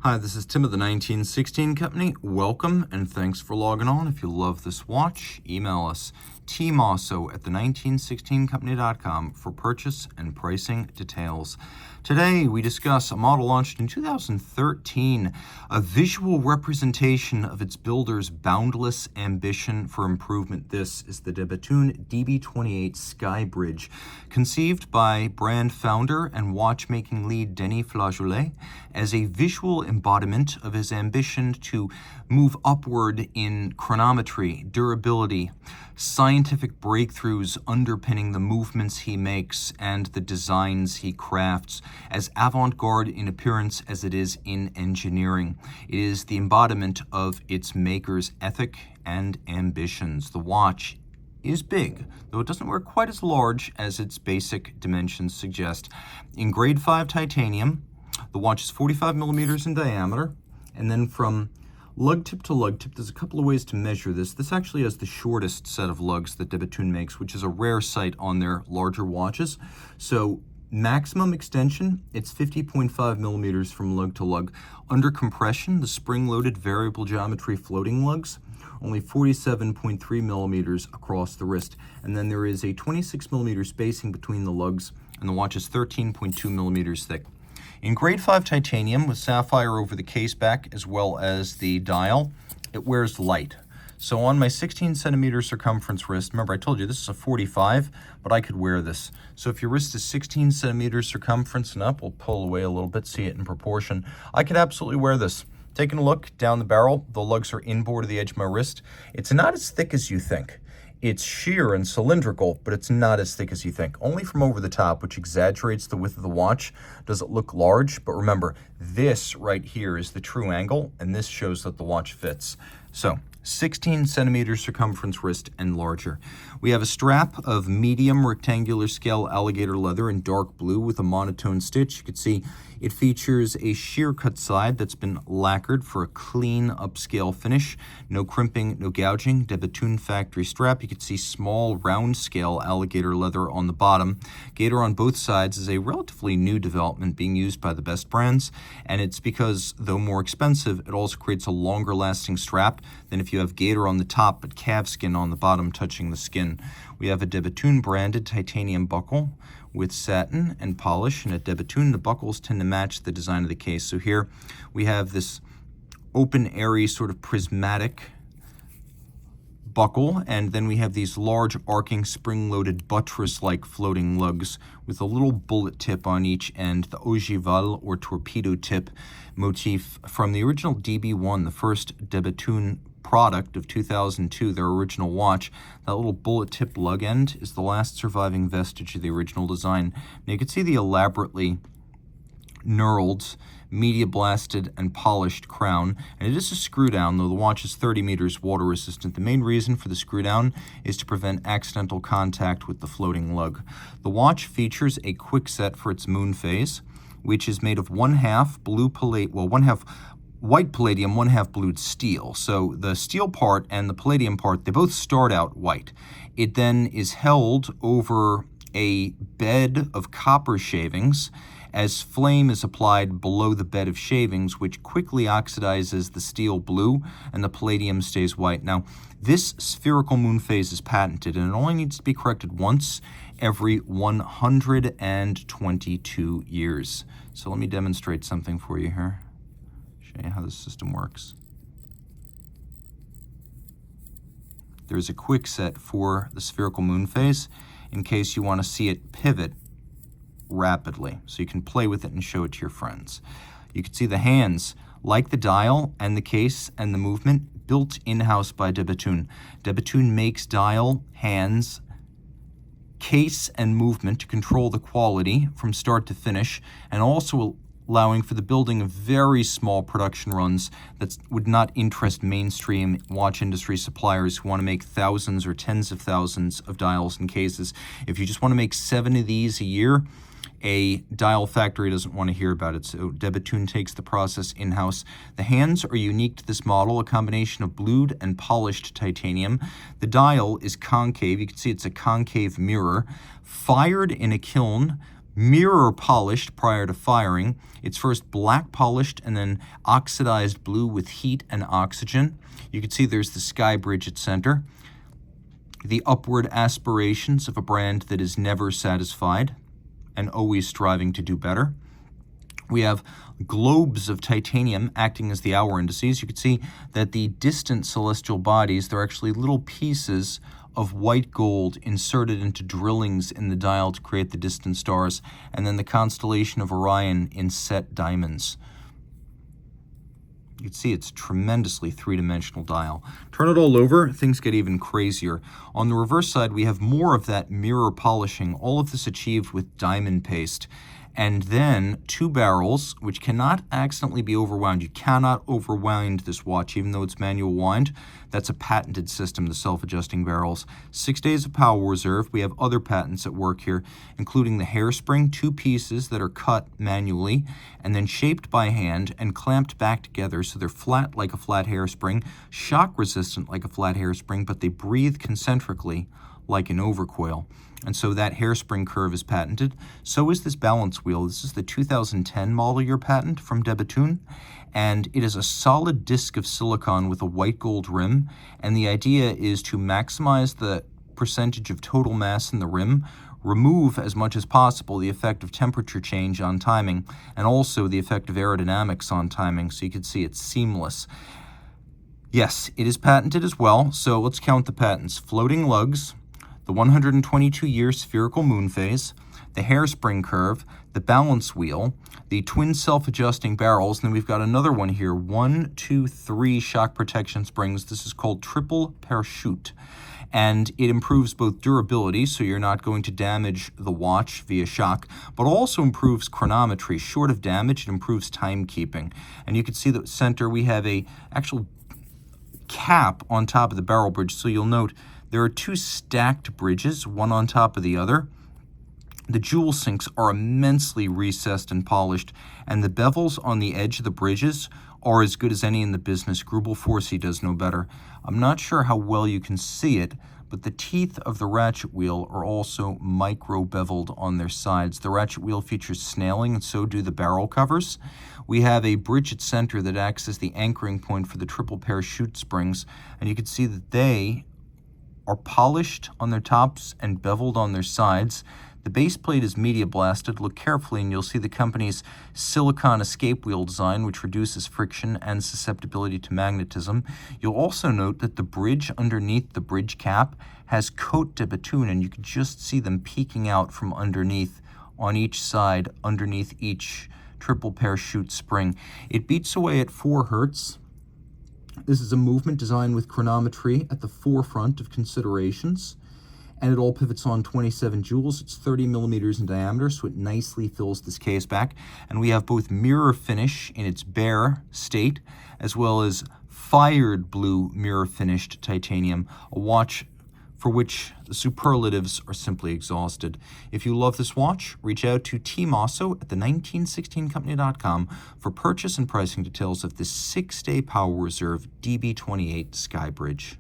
Hi, this is Tim of the 1916 Company. Welcome and thanks for logging on. If you love this watch, email us Team Mosso at the1916company.com for purchase and pricing details. Today we discuss a model launched in 2013, a visual representation of its builder's boundless ambition for improvement. This is the Bethune DB28 Skybridge, conceived by brand founder and watchmaking lead Denis Flageolet as a visual embodiment of his ambition to move upward in chronometry, durability, scientific breakthroughs underpinning the movements he makes and the designs he crafts, as avant-garde in appearance as it is in engineering. It is the embodiment of its maker's ethic and ambitions. The watch is big, though it doesn't wear quite as large as its basic dimensions suggest. In grade 5 titanium, the watch is 45 millimeters in diameter, and then from lug tip to lug tip, there's a couple of ways to measure this. This actually has the shortest set of lugs that Bethune makes, which is a rare sight on their larger watches. So maximum extension, it's 50.5 millimeters from lug to lug. Under compression, the spring-loaded variable geometry floating lugs, only 47.3 millimeters across the wrist. And then there is a 26 millimeter spacing between the lugs, and the watch is 13.2 millimeters thick. In grade 5 titanium with sapphire over the case back as well as the dial, it wears light. So on my 16 centimeter circumference wrist, remember I told you this is a 45, but I could wear this. So if your wrist is 16 centimeters circumference and up, we'll pull away a little bit, see it in proportion. I could absolutely wear this. Taking a look down the barrel, the lugs are inboard of the edge of my wrist. It's not as thick as you think. It's sheer and cylindrical, but it's not as thick as you think. Only from over the top, which exaggerates the width of the watch, does it look large. But remember, this right here is the true angle, and this shows that the watch fits. So 16 centimeter circumference wrist and larger. We have a strap of medium rectangular scale alligator leather in dark blue with a monotone stitch. You can see it features a sheer cut side that's been lacquered for a clean upscale finish. No crimping, no gouging. Bethune factory strap. You can see small round scale alligator leather on the bottom. Gator on both sides is a relatively new development being used by the best brands, and it's because, though more expensive, it also creates a longer lasting strap than if you have gator on the top but calfskin on the bottom touching the skin. We have a Bethune branded titanium buckle with satin and polish, and at Bethune the buckles tend to match the design of the case. So here we have this open, airy, sort of prismatic buckle, and then we have these large arcing spring-loaded buttress-like floating lugs with a little bullet tip on each end, the ogival or torpedo tip motif from the original DB1, the first Bethune product of 2002, their original watch. That little bullet tip lug end is the last surviving vestige of the original design. Now you can see the elaborately knurled, media blasted, and polished crown, and it is a screw down, though the watch is 30 meters water resistant. The main reason for the screw down is to prevent accidental contact with the floating lug. The watch features a quick set for its Moonphase, which is made of one half white palladium, one half blued steel. So the steel part and the palladium part, they both start out white. It then is held over a bed of copper shavings as flame is applied below the bed of shavings, which quickly oxidizes the steel blue and the palladium stays white. Now, this spherical Moonphase is patented, and it only needs to be corrected once every 122 years. So let me demonstrate something for you here. Show you how this system works. There's a quick set for the spherical Moonphase in case you want to see it pivot rapidly, so you can play with it and show it to your friends. You can see the hands, like the dial and the case and the movement, built in-house by Bethune. Bethune makes dial, hands, case, and movement to control the quality from start to finish, and also allowing for the building of very small production runs that would not interest mainstream watch industry suppliers who want to make thousands or tens of thousands of dials and cases. If you just want to make 7 of these a year, a dial factory doesn't want to hear about it, so Bethune takes the process in-house. The hands are unique to this model, a combination of blued and polished titanium. The dial is concave. You can see it's a concave mirror, fired in a kiln mirror polished prior to firing. It's first black polished and then oxidized blue with heat and oxygen. You can see there's the Skybridge at center. The upward aspirations of a brand that is never satisfied and always striving to do better. We have globes of titanium acting as the hour indices. You can see that the distant celestial bodies, they're actually little pieces of white gold inserted into drillings in the dial to create the distant stars, and then the constellation of Orion in set diamonds. You can see it's a tremendously three-dimensional dial. Turn it all over, things get even crazier. On the reverse side, we have more of that mirror polishing, all of this achieved with diamond paste. And then 2 barrels, which cannot accidentally be overwound. You cannot overwind this watch, even though it's manual wind. That's a patented system, the self-adjusting barrels. 6 days of power reserve. We have other patents at work here, including the hairspring, 2 pieces that are cut manually, and then shaped by hand and clamped back together so they're flat like a flat hairspring, shock resistant like a flat hairspring, but they breathe concentrically like an overcoil. And so that hairspring curve is patented. So is this balance wheel. This is the 2010 model year patent from Bethune, and it is a solid disc of silicon with a white gold rim, and the idea is to maximize the percentage of total mass in the rim, remove as much as possible the effect of temperature change on timing, and also the effect of aerodynamics on timing, so you can see it's seamless. Yes, it is patented as well, so let's count the patents. Floating lugs, the 122-year spherical Moonphase, the hairspring curve, the balance wheel, the twin self-adjusting barrels, and then we've got another one here, 1, 2, 3 shock protection springs. This is called triple parachute, and it improves both durability, so you're not going to damage the watch via shock, but also improves chronometry. Short of damage, it improves timekeeping. And you can see the center, we have a actual cap on top of the barrel bridge, so you'll note there are 2 stacked bridges, one on top of the other. The jewel sinks are immensely recessed and polished, and the bevels on the edge of the bridges are as good as any in the business. Grubel Forsey does no better. I'm not sure how well you can see it, but the teeth of the ratchet wheel are also micro-beveled on their sides. The ratchet wheel features snailing, and so do the barrel covers. We have a bridge at center that acts as the anchoring point for the triple parachute springs, and you can see that they are polished on their tops and beveled on their sides. The base plate is media blasted. Look carefully and you'll see the company's silicon escape wheel design, which reduces friction and susceptibility to magnetism. You'll also note that the bridge underneath the bridge cap has Côte de Bethune, and you can just see them peeking out from underneath on each side, underneath each triple parachute spring. It beats away at 4 hertz. This is a movement design with chronometry at the forefront of considerations, and it all pivots on 27 joules. It's 30 millimeters in diameter, so it nicely fills this case back. And we have both mirror finish in its bare state, as well as fired blue mirror finished titanium, a watch for which the superlatives are simply exhausted. If you love this watch, reach out to Team Mosso at the 1916company.com for purchase and pricing details of this 6-day power reserve DB28 Skybridge.